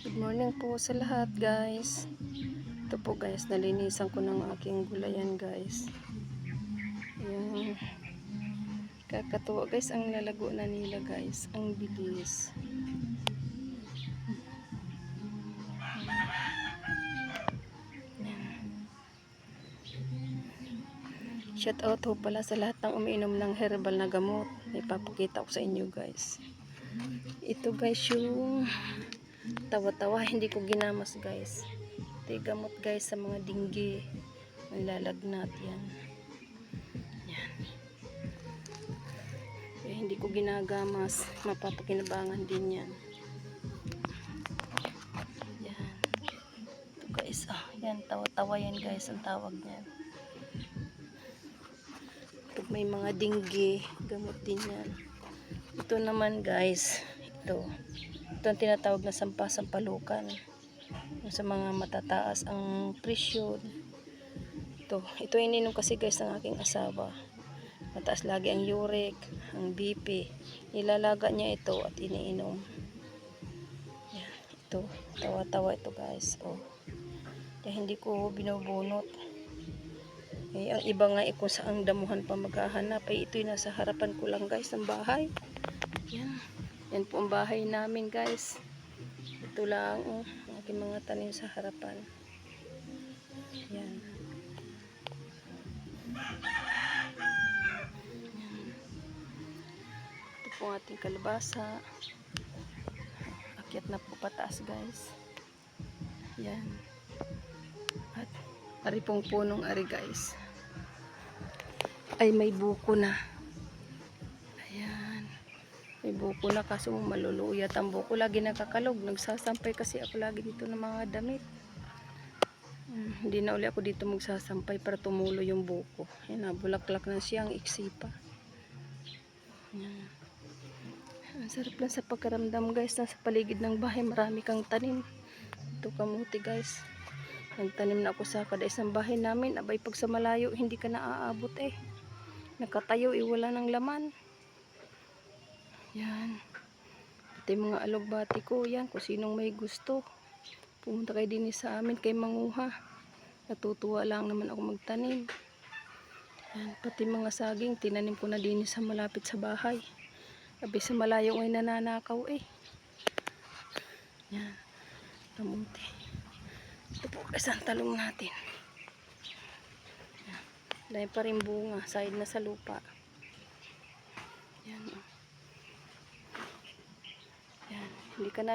Good morning po sa lahat guys. Ito po guys, nalinisan ko ng aking gulayan guys. Ayan. Kakatuwa guys, ang lalago na nila guys. Ang bilis. Shout out ho pala sa lahat ng umiinom ng herbal na gamot. Ipapakita ko sa inyo guys. Ito guys yung tawa-tawa, hindi ko ginamas guys. Ito yung gamot guys sa mga dinggi. Malalagnat yan. Yan. Eh, hindi ko ginagamas. Mapapakinabangan din yan. Yan. Ito guys. Yan. Tawa-tawa yan guys. Ang tawag niyan. Pag may mga dinggi, gamot din yan. Ito naman guys. Ito ang tinatawag na sampalukan. Sa mga matataas ang presyon. Ito ininom kasi guys ng aking asawa. Mataas lagi ang uric, ang BP. Ilalaga niya ito at iniinom. Yan. Ito, tawa-tawa ito guys. Kaya hindi ko binubunot. Eh, ang iba nga kung saang damuhan pa maghahanap, ay ito'y nasa harapan ko lang guys ng bahay. Yan. Yan po ang bahay namin guys. Ito lang ang aking mga tanim sa harapan. Yan. Ito po ang ating kalabasa. Akyat na po pataas guys. Yan. At ari pong punong ari guys. Ay may buko na. Ayan. May buko na kaso maluluyat ang buko. Lagi nakakalog. Nagsasampay kasi ako lagi dito ng mga damit. Hindi na uli ako dito magsasampay para tumulo yung buko. Ayan, bulaklak na siya. Ang iksi pa. Ayan. Ang sarap lang sa pagkaramdam guys. Nasa paligid ng bahay marami kang tanim. Ito kamuti guys. Nagtanim na ako sa kada isang bahay namin. Abay pag sa malayo hindi ka naaabot eh. Nakatayo wala ng laman. Yan. Ito yung mga alugbati ko. Yan. Kung sinong may gusto. Pumunta kayo din sa amin kay manguha. Natutuwa lang naman ako magtanim. Yan. Pati mga saging. Tinanim ko na din sa malapit sa bahay. Abay sa malayo ay nananakaw eh. Yan. Kamuti. Ito po guys ang talong natin. Yan. Dahil pa rin bunga. Side na sa lupa. Yan. Yan. Hindi ka na